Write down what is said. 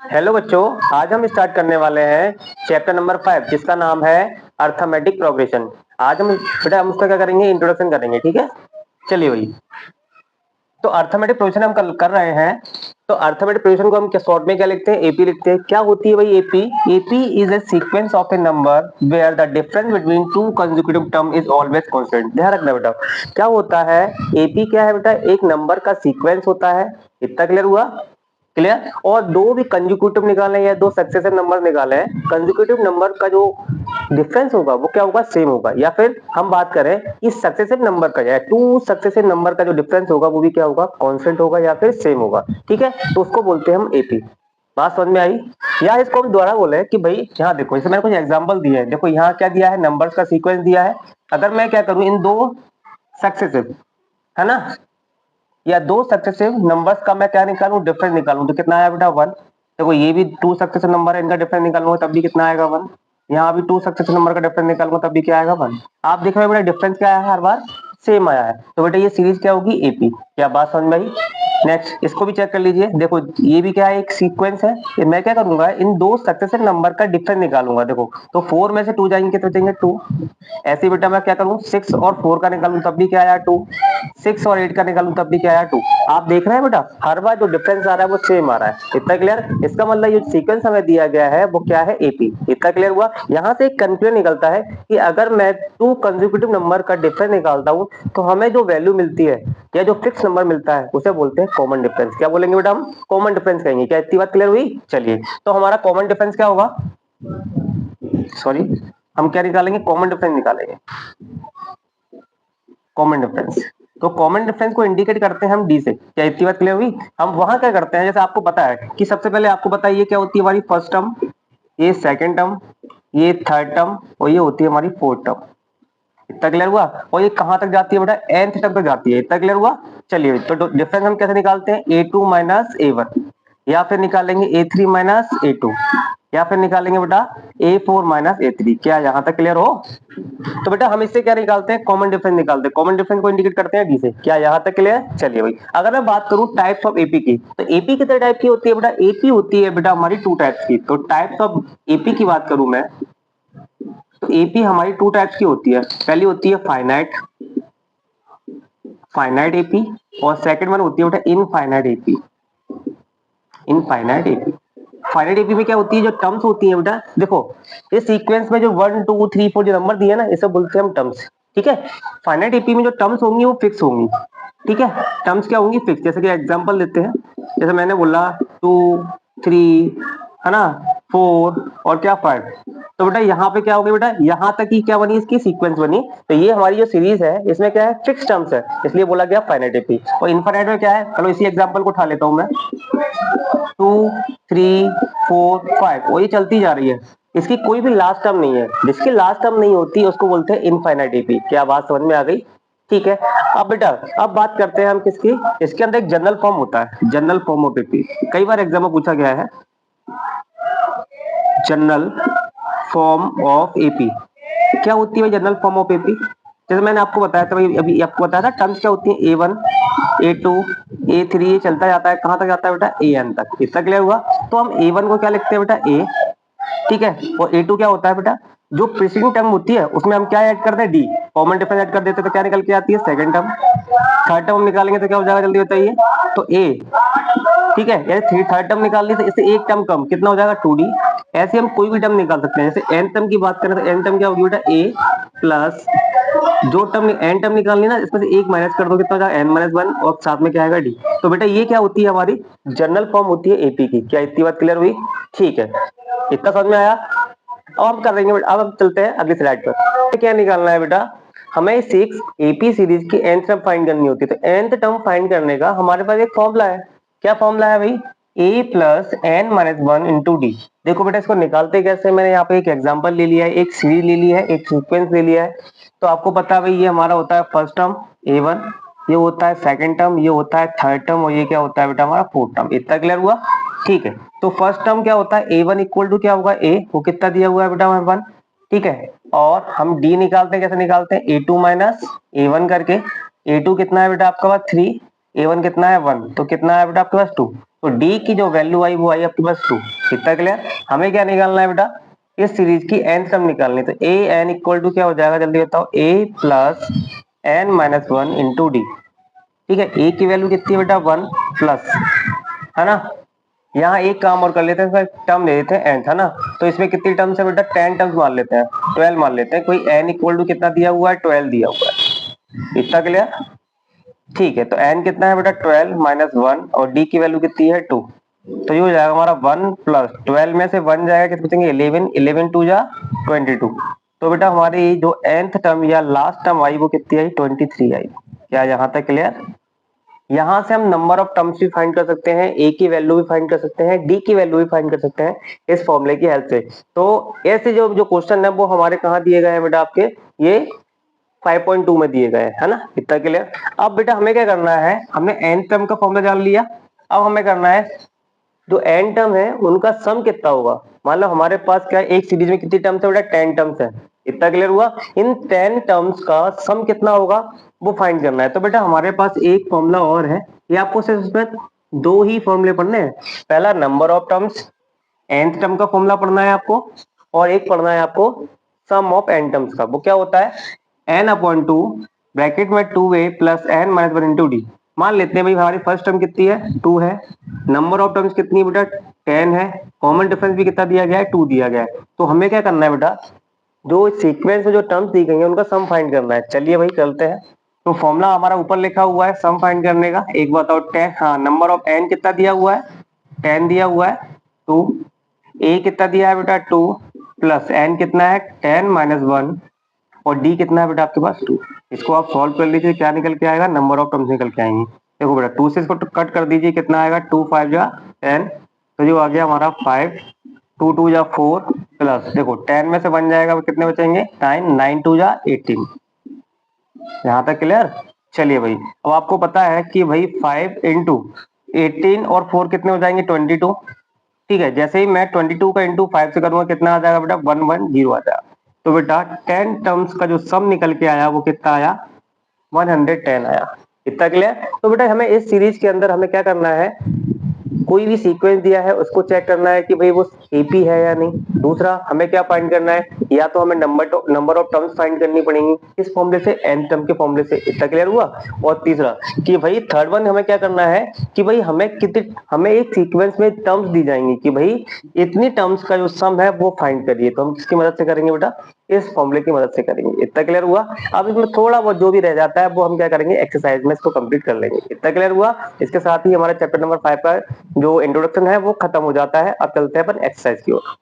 Hello बच्चों, आज हम स्टार्ट करने वाले हैं चैप्टर नंबर 5 जिसका नाम है अर्थमेटिक प्रोग्रेशन। आज हम उसका क्या करेंगे, इंट्रोडक्शन करेंगे। ठीक है, चलिए भाई। तो अर्थमेटिक प्रोग्रेशन हम कर रहे हैं। तो अर्थमेटिक प्रोग्रेशन को हम क्या शॉर्ट में क्या लिखते हैं, एपी लिखते हैं। क्या होती है भाई AP? AP is a sequence of a number where the difference between two consecutive term is always constant. ध्यान रखना बेटा, क्या होता है एपी? क्या है बेटा? एक नंबर का सीक्वेंस होता है। इतना क्लियर हुआ? क्लियर। और दो भी कंसेक्यूटिव निकाले या दो सक्सेसिव नंबर निकाले हैं, कंसेक्यूटिव नंबर का जो डिफरेंस होगा वो क्या होगा, सेम होगा। या फिर हम बात करें इस सक्सेसिव नंबर का या टू सक्सेसिव नंबर का जो डिफरेंस होगा वो भी क्या होगा, कांस्टेंट होगा या फिर सेम होगा। ठीक है, तो उसको बोलते हैं हम एपी। बात समझ में आई? या इसको हम दोबारा बोले कि भाई यहाँ देखो, इसमें मैंने कुछ एग्जांपल दिए हैं। देखो यहाँ क्या दिया है, नंबर्स का सीक्वेंस दिया है। अगर मैं क्या करूं, इन दो सक्सेसिव, है ना, या दो सक्सेसिव नंबर्स का मैं क्या निकालूं, डिफरेंस निकालूं, तो कितना आया बेटा, 1। देखो ये भी टू सक्सेसिव नंबर है, इनका डिफरेंस निकालूंगा तब भी कितना आएगा, 1। यहाँ भी टू सक्सेसिव नंबर का डिफरेंस निकालूंगा तब भी क्या आएगा, 1। आप देख रहे हो बेटा डिफरेंस क्या है, हर बार सेम आया है। तो बेटा ये सीरीज क्या होगी, एपी। क्या बात समझ में आई? नेक्स्ट इसको भी चेक कर लीजिए। देखो ये भी क्या है, एक सीक्वेंस है। ये मैं क्या करूंगा, इन दो सक्सेसिव नंबर का डिफरेंस निकालूंगा। देखो तो 4 में से 2 जाएंगे तो बचेंगे 2। ऐसे बेटा मैं क्या करूं, 6 और 4 का निकालूं तब भी क्या आया, 2। 6 और 8 का निकालूं तब भी क्या आया, 2। आप देख रहे हैं बेटा हर बार जो डिफरेंस आ रहा है वो सेम आ रहा है। इतना क्लियर? इसका मतलब ये सीक्वेंस हमें दिया गया है वो क्या है, एपी। इतना क्लियर हुआ? यहाँ से एक कंक्लूजन निकलता है कि अगर मैं टू कंसेक्यूटिव नंबर का डिफरेंस निकालता हूँ तो हमें जो वैल्यू मिलती है या जो फिक्स नंबर मिलता है उसे बोलते हैं कॉमन डिफरेंस। क्या बोलेंगे बेटा हम, कॉमन डिफरेंस कहेंगे। क्या इतनी बात क्लियर हुई? चलिए, तो हमारा कॉमन डिफरेंस क्या होगा, सॉरी, हम क्या निकालेंगे, कॉमन डिफरेंस निकालेंगे। कॉमन डिफरेंस, तो कॉमन डिफरेंस को इंडिकेट करते हैं हम डी से। क्या इतनी बात क्लियर हुई? हम वहां क्या करते हैं, जैसे आपको पता है कि सबसे पहले आपको पता है ये क्या होती है हमारी फर्स्ट टर्म, ये सेकंड टर्म, ये थर्ड टर्म और ये होती है हमारी फोर्थ टर्म। इतना क्लियर हुआ? और ये कहां तक जाती है बेटा, nth टर्म तक जाती है। इतना क्लियर हुआ? चलिए, तो डिफरेंस हम कैसे निकालते हैं, a2 माइनस a1, या फिर निकालेंगे a3 माइनस a2, या फिर निकालेंगे बेटा a4 माइनस a3। क्या यहां तक क्लियर हो? तो बेटा हम इससे क्या निकालते हैं, कॉमन डिफरेंस निकालते हैं। कॉमन डिफरेंस को इंडिकेट करते हैं डी से। क्या यहां तक क्लियर? चलिए भाई, अगर मैं बात करूं टाइप्स ऑफ एपी की, तो एपी कितने टाइप की होती है बेटा, एपी होती है बेटा हमारी 2 टाइप्स की। तो टाइप्स ऑफ एपी की बात करूं मैं, तो एपी हमारी 2 टाइप्स की होती है। पहली होती है फाइनाइट, फाइनाइट एपी, और सेकंड वन होती है बेटा infinite AP. Infinite AP, finite AP में क्या होती है, जो टर्म्स होती है बेटा, देखो इस सीक्वेंस में जो 1 2 3 4 जो नंबर दिए ना, इसे बोलते हैं हम टर्म्स। ठीक है, फाइनाइट एपी में जो टर्म्स होंगी वो फिक्स होंगी। ठीक है, टर्म्स क्या होंगी, फिक्स। जैसे कि एग्जांपल लेते हैं, जैसे मैंने बोला 2 3, है ना, 4 और क्या 5। तो बेटा यहाँ पे क्या हो गया बेटा, यहाँ तक ही क्या बनी, इसकी सीक्वेंस बनी। तो ये हमारी जो सीरीज है इसमें क्या है, फिक्स टर्म्स है, इसलिए बोला गया फाइनाइट एपी। और इनफाइनाइट में क्या है, चलो इसी एग्जांपल को उठा लेता हूं मैं। 2 3 4 5 और ये चलती जा रही है, इसकी कोई भी लास्ट टर्म नहीं है। जिसकी लास्ट टर्म नहीं होती उसको बोलते हैं इनफाइनाइट एपी। क्या बात समझ में आ गई? ठीक है, अब बेटा अब बात करते हैं हम किसकी, इसके अंदर एक जनरल फॉर्म होता है, जनरल फॉर्म ऑफ एपी। कई बार एग्जाम में पूछा गया है, जनरल फॉर्म ऑफ एपी। क्या होती है जनरल फॉर्म ऑफ एपी? जैसे मैंने आपको बताया था भाई, अभी आपको बताया था टर्म्स क्या होती है, A1 A2 A3, ये चलता जाता है, कहां तक जाता है बेटा, AN तक। इतना क्लियर हुआ? तो हम A1 को क्या लिखते हैं बेटा, A। ठीक है, और A2 क्या होता है बेटा, जो प्रीसीडिंग टर्म होती है उसमें हम क्या ऐड करते हैं, डी। कॉमन डिफरेंस ऐड कर देते हैं तो क्या निकल के आती है, सेकंड टर्म। थर्ड टर्म निकालेंगे तो क्या हो जाएगा, जल्दी बताइए, तो A। ठीक है, जैसे थर्ड टर्म निकाल ली तो इससे एक टर्म कम, कितना हो जाएगा, 2D। ऐसे हम कोई भी टर्म निकाल सकते हैं। जैसे एन टर्म की बात करें तो एन टर्म क्या होगी बेटा, A प्लस जो टर्म एन टर्म निकालनी ना, इसमें से एक माइनस कर दो, कितना हो जाएगा, n-1, और साथ में क्या आएगा, डी। तो बेटा ये क्या होती है, हमारी जनरल फॉर्म होती है एपी की। क्या इतनी बात क्लियर हुई? ठीक है, इतना समझ में आया? अब हम कर देंगे बेटा, अब हम चलते हैं अगली स्लाइड पर। क्या निकालना है बेटा, हमें 6 एपी सीरीज की nth टर्म फाइंड करनी होती है। तो nth टर्म फाइंड करने का हमारे पास एक फॉर्मूला है। क्या फॉर्मूला है भाई, a plus n-1 into D. देखो बेटा इसको निकालते कैसे, मैंने यहाँ पे एक एग्जांपल ले लिया है, एक सीरीज ले लिया है, एक सीक्वेंस ले लिया है। तो आपको पता है भाई ये हमारा होता है फर्स्ट टर्म a1, ये होता है सेकंड टर्म, ये होता है थर्ड टर्म, और ये क्या होता है बेटा हमारा फोर्थ टर्म। इतना क्लियर हुआ? ठीक है, तो फर्स्ट टर्म क्या होता है, a1 इक्वल टू क्या होगा, a, वो कितना दिया हुआ है बेटा हमारे 1। ठीक है, और हम डी निकालते हैं, कैसे निकालते हैं, a2 माइनस a1 करके। a2 कितना है बेटा आपका पास 3, a1 कितना है 1, तो कितना है बेटा आपके पास 2। तो डी की जो वैल्यू आई वो आई आपके पास 2। इतना क्लियर। हमें क्या निकालना है बेटा, इस सीरीज की एन टर्म निकालनी। तो ए एन इक्वल टू क्या हो जाएगा, जल्दी बताओ, A plus N minus one into D. ठीक है, ए की वैल्यू कितनी है बेटा 1 प्लस, है ना। यहाँ एक काम और कर लेते हैं, टर्म ले लेते हैं एन, है ना। तो इसमें कितनी टर्म्स है बेटा, 10 टर्म्स मान लेते हैं, 12 मान लेते हैं। कोई एन इक्वल टू कितना दिया हुआ है, 12 दिया हुआ है। इतना क्लियर। ठीक है, तो एन कितना है बेटा 12 माइनस वन, और डी की वैल्यू कितनी है 2। तो ये हो जाएगा हमारा 1 प्लस 12 में से 1 जाएगा, कितने बचेंगे 11, 11 2 जा 22। तो बेटा हमारी जो nth टर्म या लास्ट टर्म आई वो कितनी आई, 23 आई। क्या यहाँ तक क्लियर। यहाँ से हम नंबर ऑफ टर्म्स भी फाइंड कर सकते हैं, ए की वैल्यू भी फाइंड कर सकते हैं, डी की वैल्यू भी फाइंड कर सकते हैं इस फॉर्मूले की हेल्प से। तो ऐसे जो जो क्वेश्चन है वो हमारे कहाँ दिए गए हैं बेटा, आपके ये 5.2 में दिए गए है ना। इतना क्लियर। अब बेटा हमें क्या करना है, हमने एन टर्म का फॉर्मूला जान लिया। अब हमें करना है जो एन टर्म है उनका सम कितना होगा। मान लो हमारे पास क्या है, एक सीरीज में कितनी टर्म्स है बेटा, 10 टर्म्स है। इतना क्लियर हुआ। इन 10 टर्म्स का सम कितना होगा वो फाइंड करना है। तो बेटा हमारे पास एक फॉर्मूला और है, ये आपको सिर्फ इसमें दो ही फॉर्मूले पढ़ने हैं। पहला number of terms, nth term का फॉर्मूला पढ़ना है आपको, और एक पढ़ना है आपको सम ऑफ n टर्म्स का। वो क्या होता है, n अपॉन 2 ब्रैकेट में 2a plus n minus one into D. मान लेते हैं भाई हमारी फर्स्ट टर्म कितनी है, 2 है। नंबर ऑफ टर्म्स कितनी है बेटा, 10 है। कॉमन डिफरेंस भी कितना दिया गया है, 2 दिया गया है। तो हमें क्या करना है बेटा, जो सीक्वेंस में जो टर्म्स दी गई है उनका सम फाइंड करना है। चलिए भाई चलते हैं। तो फॉर्मूला हमारा ऊपर लिखा हुआ है सम फाइंड करने का। एक बताओ 10, हाँ नंबर ऑफ n कितना दिया हुआ है, 10 दिया हुआ है। 2, ए कितना दिया है बेटा 2, प्लस एन कितना है 10 माइनस वन, और डी कितना है बेटा आपके पास 2। इसको आप सॉल्व कर लीजिए, क्या निकल के आएगा, नंबर ऑफ टर्म्स निकल के आएंगे। देखो बेटा 2 से इसको कट कर दीजिए, कितना आएगा 2 5 जा 10, तो जो आ गया हमारा 5, 2 2 जा 4, प्लस देखो 10 में से 1 जाएगा, कितने बचेंगे 9, 9 2 जा 18। यहाँ तक क्लियर। चलिए भाई, अब आपको पता है कि भाई 5 इंटू 18 और 4 कितने हो जाएंगे 22। ठीक है, जैसे ही मैं 22 का इंटू 5 से करूंगा कितना आ जाएगा बेटा 110 आ जाएगा। तो बेटा 10 टर्म्स का जो सम निकल के आया वो कितना आया, 110 आया। इतना क्लियर। तो बेटा हमें इस सीरीज के अंदर हमें क्या करना है, कोई भी सीक्वेंस दिया है उसको चेक करना है कि भाई वो एपी है या नहीं। दूसरा हमें क्या फाइंड करना है, या तो हमें नंबर ऑफ टर्म्स फाइंड करनी पड़ेंगी इस फॉर्मूले से, एन टर्म के फॉर्मूले से। इतना क्लियर हुआ। और तीसरा कि भाई थर्ड वन हमें क्या करना है कि भाई हमें एक सीक्वेंस में टर्म्स दी जाएंगी कि भाई इतनी टर्म्स का जो सम है वो फाइंड करिए। तो हम किसकी मदद से करेंगे बेटा, इस फॉर्मूले की मदद से करेंगे। इतना क्लियर हुआ। अब इसमें थोड़ा बहुत जो भी रह जाता है वो हम क्या करेंगे, एक्सरसाइज में इसको कंप्लीट कर लेंगे। इतना क्लियर हुआ। इसके साथ ही हमारा चैप्टर नंबर 5 का जो इंट्रोडक्शन है वो खत्म हो जाता है। अब चलते हैं अपन एक्सरसाइज की ओर।